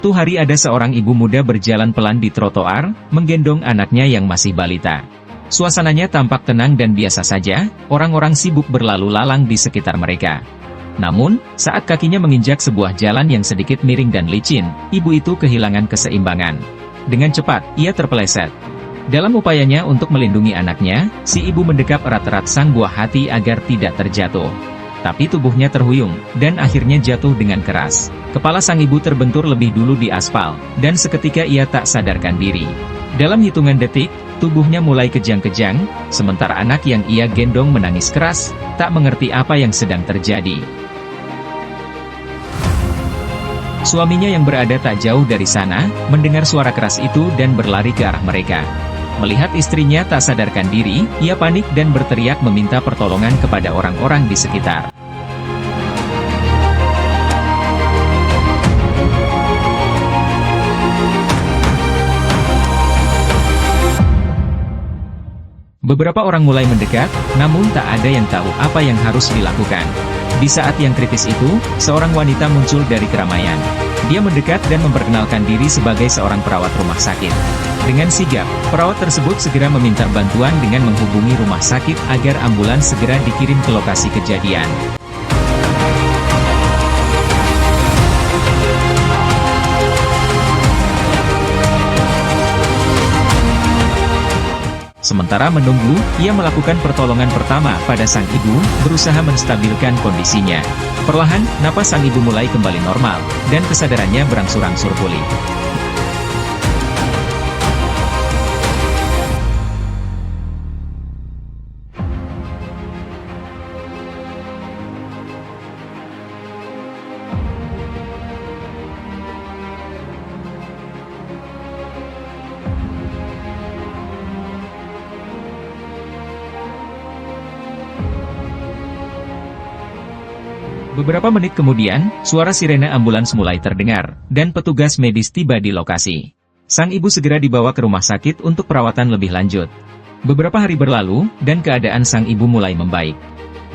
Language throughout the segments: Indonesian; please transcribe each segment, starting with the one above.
Suatu hari ada seorang ibu muda berjalan pelan di trotoar, menggendong anaknya yang masih balita. Suasananya tampak tenang dan biasa saja, orang-orang sibuk berlalu lalang di sekitar mereka. Namun, saat kakinya menginjak sebuah jalan yang sedikit miring dan licin, ibu itu kehilangan keseimbangan. Dengan cepat, ia terpeleset. Dalam upayanya untuk melindungi anaknya, si ibu mendekap erat-erat sang buah hati agar tidak terjatuh. Tapi tubuhnya terhuyung, dan akhirnya jatuh dengan keras. Kepala sang ibu terbentur lebih dulu di aspal, dan seketika ia tak sadarkan diri. Dalam hitungan detik, tubuhnya mulai kejang-kejang, sementara anak yang ia gendong menangis keras, tak mengerti apa yang sedang terjadi. Suaminya yang berada tak jauh dari sana, mendengar suara keras itu dan berlari ke arah mereka. Melihat istrinya tak sadarkan diri, ia panik dan berteriak meminta pertolongan kepada orang-orang di sekitar. Beberapa orang mulai mendekat, namun tak ada yang tahu apa yang harus dilakukan. Di saat yang kritis itu, seorang wanita muncul dari keramaian. Dia mendekat dan memperkenalkan diri sebagai seorang perawat rumah sakit. Dengan sigap, perawat tersebut segera meminta bantuan dengan menghubungi rumah sakit agar ambulans segera dikirim ke lokasi kejadian. Sementara menunggu, ia melakukan pertolongan pertama pada sang ibu, berusaha menstabilkan kondisinya. Perlahan, napas sang ibu mulai kembali normal, dan kesadarannya berangsur-angsur pulih. Beberapa menit kemudian, suara sirene ambulans mulai terdengar, dan petugas medis tiba di lokasi. Sang ibu segera dibawa ke rumah sakit untuk perawatan lebih lanjut. Beberapa hari berlalu, dan keadaan sang ibu mulai membaik.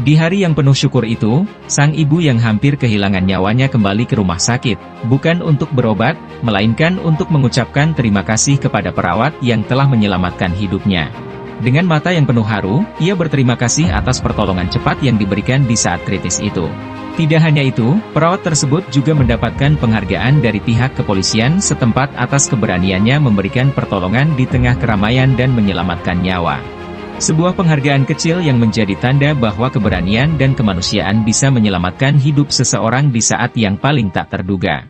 Di hari yang penuh syukur itu, sang ibu yang hampir kehilangan nyawanya kembali ke rumah sakit, bukan untuk berobat, melainkan untuk mengucapkan terima kasih kepada perawat yang telah menyelamatkan hidupnya. Dengan mata yang penuh haru, ia berterima kasih atas pertolongan cepat yang diberikan di saat kritis itu. Tidak hanya itu, perawat tersebut juga mendapatkan penghargaan dari pihak kepolisian setempat atas keberaniannya memberikan pertolongan di tengah keramaian dan menyelamatkan nyawa. Sebuah penghargaan kecil yang menjadi tanda bahwa keberanian dan kemanusiaan bisa menyelamatkan hidup seseorang di saat yang paling tak terduga.